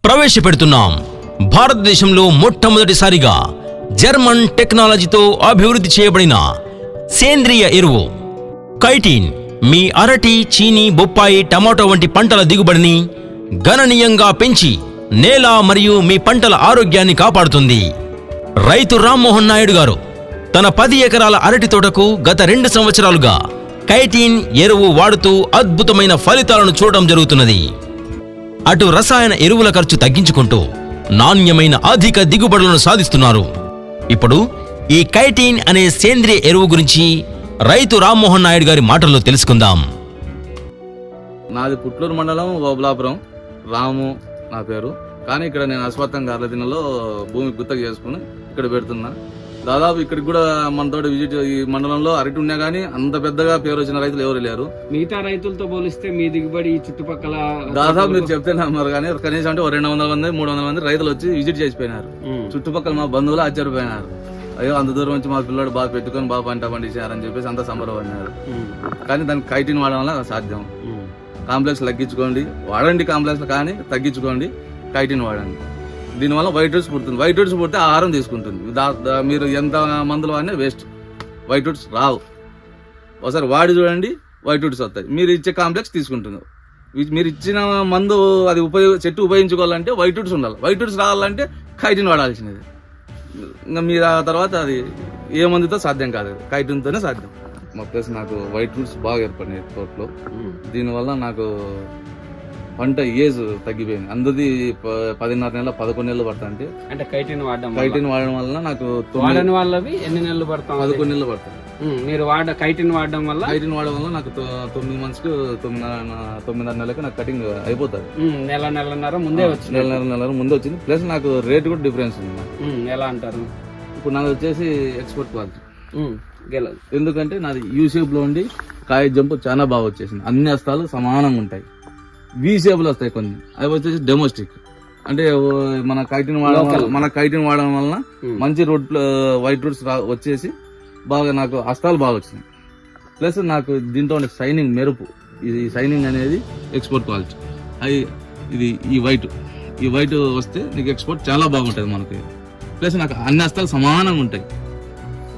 ప్రవేశపెడుతున్నాం. భారతదేశంలో మొట్టమొదటిసారిగా జర్మన్ టెక్నాలజీతో అభివృద్ధి చేయబడిన సేంద్రియ ఎరువు కైటిన్ మీ అరటి, చీని, బొప్పాయి, టమాటో వంటి పంటల దిగుబడిని గణనీయంగా పెంచి నేల మరియు మీ పంటల ఆరోగ్యాన్ని కాపాడుతుంది. రైతు రామ్మోహన్ నాయుడు గారు తన 10 ఎకరాల అరటి తోటకు గత 2 సంవత్సరాలుగా కైటిన్ ఎరువు వాడుతూ అద్భుతమైన ఫలితాలను చూడడం జరుగుతున్నది. అటు రసాయన ఎరువుల ఖర్చు తగ్గించుకుంటూ నాణ్యమైన అధిక దిగుబడులను సాధిస్తున్నారు. ఇప్పుడు ఈ కైటిన్ అనే సేంద్రియ ఎరువు గురించి రైతు రామ్మోహన్ నాయుడు గారి మాటల్లో తెలుసుకుందాం. నాది పుట్లూరు మండలం ఓబులాపురం, రాము నా పేరు. కానీ ఇక్కడ నేను అశ్వత్థం గార్లదినలో భూమి గుత్తగా చేసుకుని ఇక్కడ పెడుతున్నా. దాదాపు ఇక్కడికి కూడా మనతో విజిట్ ఈ మండలంలో అరటి ఉన్నా కానీ అంత పెద్దగా పేరు వచ్చిన రైతులు ఎవరు లేరు. మిగతా రైతులతో పోలిస్తే మీ దిగుబడి చుట్టుపక్కల దాదాపు మీరు చెప్తే నమ్మరు కానీ కనీసం అంటే 200 మంది 300 మంది రైతులు వచ్చి విజిట్ చేసిపోయినారు. చుట్టుపక్కల మా బంధువులు ఆశ్చర్యపోయినారు. అయ్యో అంత దూరం వచ్చి మా పిల్లడు బాగా పెట్టుకొని బాగా పంట పండించారని చెప్పేసి అంత సంబరపడినారు. కానీ దానికి కైటిన్ వాడడం వల్ల సాధ్యం. కాంప్లెక్స్ తగ్గించుకోండి, వాడండి కాంప్లెక్స్ కానీ తగ్గించుకోండి, కైటిన్ వాడండి. దీనివల్ల వైట్ వుడ్స్ పుడుతుంది. వైట్ వుడ్స్ పుడితే ఆహారం తీసుకుంటుంది. మీరు ఎంత మందులు వాడినా వేస్ట్, వైట్ వుడ్స్ రావు. ఒకసారి వాడి చూడండి, వైట్ వుడ్స్ వస్తాయి. మీరు ఇచ్చే కాంప్లెక్స్ తీసుకుంటుంది. మీరు ఇచ్చిన మందు అది చెట్టు ఉపయోగించుకోవాలంటే వైట్ వుడ్స్ ఉండాలి. వైట్ వుడ్స్ రావాలంటే కైటిన్ వాడాల్సినది. ఇంకా మీరు ఆ తర్వాత అది ఏ మందుతో సాధ్యం కాదు, కైటిన్తోనే సాధ్యం. మా ప్లస్ నాకు వైట్ వుడ్స్ బాగా ఏర్పడినాయి తోటలో. దీనివల్ల నాకు పంట ఏజ్ తగ్గిపోయింది. అందరిది 10.5 నెలలు 11 నెలలు పడతా అంటే కైటిన్ వాడడం వల్ల నాకు వాళ్ళవి ఎన్ని నెలలు పడతాం? 11 నెలలు పడతాయి. మీరు కైటిన్ వాడడం వల్ల నాకు 9 months కు 9.5 నెలలకు నాకు కటింగ్ అయిపోతుంది. నెలన్నర ముందే వచ్చింది. నెలన్నర ముందే వచ్చింది. ప్లస్ నాకు రేట్ కూడా డిఫరెన్స్ ఉంది. ఎలా అంటారు? ఇప్పుడు నాది వచ్చేసి ఎక్స్పోర్ట్ క్వాలిటీ. ఎందుకంటే నాది యూ షేప్ లో ఉండి కాయ జంపు చాలా బాగా వచ్చేసింది. అన్ని హస్తాలు సమానంగా ఉంటాయి. వి షేప్ లో వస్తాయి కొన్ని. అవి వచ్చేసి డొమెస్టిక్ అంటే మన కైటిన్ వాడడం వలన మంచి వైట్ రూట్స్ వచ్చేసి బాగా నాకు హస్తాలు బాగా వచ్చినాయి. ప్లస్ నాకు దీంట్లో ఉండే షైనింగ్ మెరుపు, ఇది షైనింగ్ అనేది ఎక్స్పోర్ట్ క్వాలిటీ. ఇది ఈ వైట్ వస్తే నీకు ఎక్స్పోర్ట్ చాలా బాగుంటుంది మనకి. ప్లస్ నాకు అన్ని హస్తాలు సమానంగా ఉంటాయి.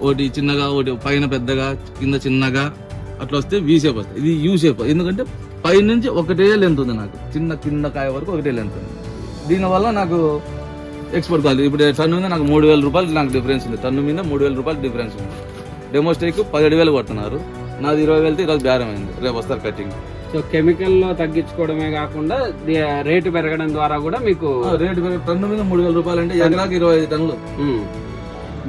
ఒకటి చిన్నగా, ఒకటి పైన పెద్దగా, కింద చిన్నగా అట్లా వస్తే వి షేప్ వస్తాయి. ఇది యూ షేప్. ఎందుకంటే పై నుంచి ఒకటే లెంత్ ఉంది నాకు, చిన్న కింద కాయ వరకు ఒకటే లెంత్ ఉంది. దీనివల్ల నాకు ఎక్స్పోర్ట్ క్వాలిటీ. ఇప్పుడు టన్ను మీద నాకు 3,000 రూపాయలు నాకు డిఫరెన్స్ ఉంది. టన్ను మీద 3,000 రూపాయలు డిఫరెన్స్ ఉంది. డెమోస్ట్రేక్ 17,000 కొడుతున్నారు. నాది 20,000తో ఈరోజు బేరం అయింది. రేపు వస్తారు కటింగ్. సో కెమికల్ లో తగ్గించుకోవడమే కాకుండా రేటు పెరగడం ద్వారా కూడా మీకు రేటు టన్ను మీద 3,000 రూపాయలు అంటే ఎకరాకి 25 టన్నులు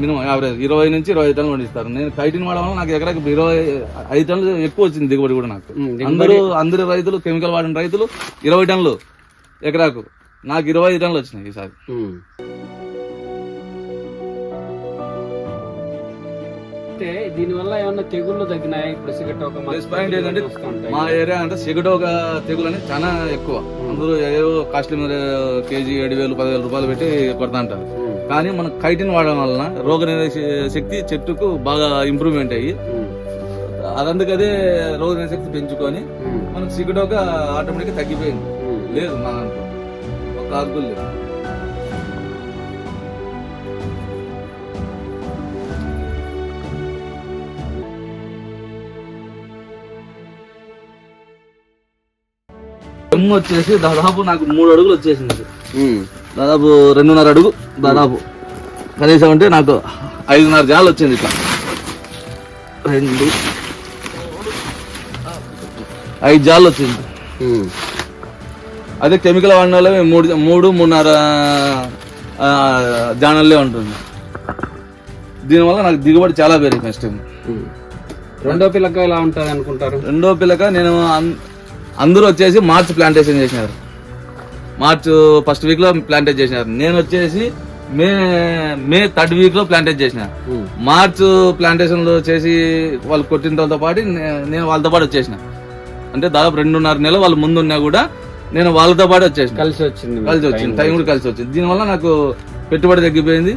మినిమం యావరేజ్ 20 నుంచి 25 టన్నులు పండిస్తారు. నేను కైటిన్ వాడడం వల్ల నాకు ఎకరాకి 25 టన్నులు ఎక్కువ వచ్చింది దిగుబడి కూడా నాకు. అందరు రైతులు కెమికల్ వాడిన రైతులు 20 టన్నులు ఎకరాకు, నాకు 25 టన్నులు వచ్చినాయి ఈసారి. దీనివల్ల ఏమన్నా తెగుళ్ళు తగ్గినాయి? ఇప్పుడు సిగటోక ఏంటంటే మా ఏరియా అంటే సిగటోక తెగులు అనేది చాలా ఎక్కువ. అందరూ ఏదో కాస్ట్లీ మీద కేజీ 7,000 10,000 రూపాయలు పెట్టి కొడతా అంటారు. కానీ మనం కైటిన్ వాడడం వలన రోగనిరోధక శక్తి చెట్టుకు బాగా ఇంప్రూవ్మెంట్ అయ్యి అదందుకదే రోగనిరోధక శక్తి పెంచుకొని మనకు సిగటోక ఆటోమేటిక్గా తగ్గిపోయింది. లేదు నా దాంట్లో ఒక ఆకులు లేదు. దమ్ము వచ్చేసి దాదాపు నాకు 3 అడుగులు వచ్చేసింది. దాదాపు 2.5 అడుగు దాదాపు కనీసం అంటే నాకు 5.5 జాలు వచ్చింది. ఇట్లా 2 5 జాలు వచ్చింది. అదే కెమికల్ వాడిన వల్ల 3.5 జానల్లే ఉంటుంది. దీనివల్ల నాకు దిగుబడి చాలా పెరిగింది. First time. రెండో పిల్లక ఎలా ఉంటుంది అనుకుంటారు? రెండో పిల్లక నేను అందరూ వచ్చేసి మార్చ్ ప్లాంటేషన్ చేసినారు. మార్చ్ ఫస్ట్ వీక్ లో ప్లాంటేజ్ చేసినారు. నేను వచ్చేసి మే 3rd వీక్ లో ప్లాంటేజ్ చేసిన. మార్చ్ ప్లాంటేషన్ లో చేసి వాళ్ళు కొట్టిన తర్వాత పాటు నేను వాళ్ళతో పాటు వచ్చేసిన. అంటే దాదాపు 2.5 నెలలు వాళ్ళు ముందున్నా కూడా నేను వాళ్ళతో పాటు వచ్చేసిన. కలిసి వచ్చింది టైం కూడా కలిసి వచ్చింది. దీనివల్ల నాకు పెట్టుబడి తగ్గిపోయింది,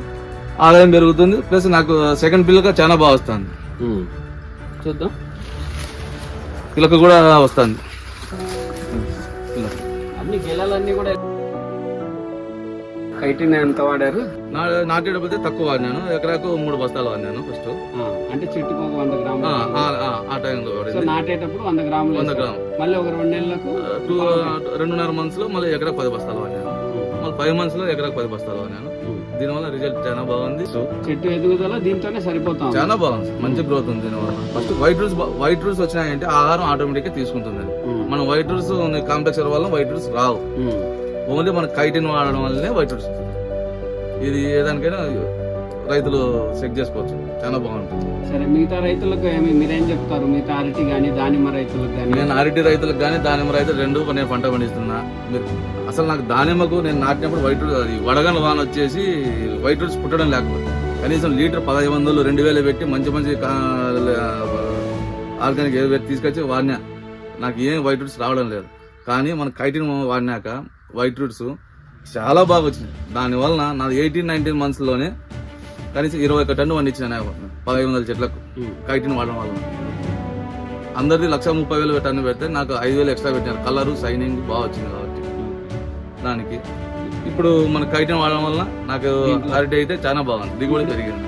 ఆదాయం పెరుగుతుంది. ప్లస్ నాకు సెకండ్ పిల్లక చాలా బాగా వస్తుంది. చూద్దాం, పిల్లక కూడా వస్తుంది. అన్ని గెలలన్నీ కూడా కైటిన్ ఎంత వాడారు? నాటేటప్పుడు తక్కువ వాడినాను, ఎకరాకు 3 బస్తాలు వాడినాను ఫస్ట్. అంటే చెట్టుకు ఒక 100 గ్రాములు. ఆ టైంలో సో నాటేటప్పుడు 100 గ్రాములు 100 గ్రాములు. మళ్ళీ ఒక 2 నెలలకు 2.5 months లో మళ్ళీ ఎకరా 10 బస్తాలు వాడినాను. మళ్ళీ 5 months లో ఎకరాకు 10 బస్తాలు వాడినాను. దీనివల్ల రిజల్ట్ చాలా బాగుంది. చెట్టు ఎదుగుదల దీంతోనే సరిపోతాం. చాలా బాగుంది, మంచి గ్రోత్ ఉంది దీనివల్ల. ఫస్ట్ వైట్ రూట్స్ వచ్చినాయంటే ఆహారం ఆటోమేటిక్ గా తీసుకుంటుంది. మనం వైట్ రూట్స్ కాంప్లెక్స్ వల్ల వైట్ రూట్స్ రావు, ఓన్లీ మన కైటిన్ వాడడం వల్లనే వైట్ రూట్స్. ఇది ఏదానికైనా రైతులు చెక్ చేసుకోవచ్చు, చాలా బాగుంటుంది. సరే, మిగతా రైతులకు మీరేం చెప్తారు? మిగతా అరటి గానీ దానిమ్మ రైతులకు కానీ? నేను అరటి రైతులకు కానీ దానిమ్మ రైతులు రెండు నేను పంట పండిస్తున్నా. మీరు అసలు నాకు దానిమ్మకు నేను నాటినప్పుడు వైట్ రూట్ అది వడగల వాన వచ్చేసి వైట్ రూట్స్ పుట్టడం లేకపోతే కనీసం లీటర్ 1500 2000 పెట్టి మంచి మంచి ఆర్గానిక్ తీసుకొచ్చి వాడినా, నాకు ఏం వైట్ రూట్స్ రావడం లేదు. కానీ మన కైటిన్ వాడినాక వైట్ రూట్స్ చాలా బాగా వచ్చినాయి. దానివల్ల నాది 18-19 months లోనే కనీసం 21 టన్ను పండించిన 1500 చెట్లకు కైటిన్ వాడడం వల్ల. అందరిది 1,30,000 టన్ను పెడితే నాకు 5,000 ఎక్స్ట్రా పెట్టినారు. కలరు షైనింగ్ బాగా వచ్చింది కాబట్టి దానికి. ఇప్పుడు మన కైటిన్ వాడడం వల్ల నాకు అరటి అయితే చాలా బాగుంది, దిగుబడి పెరిగింది.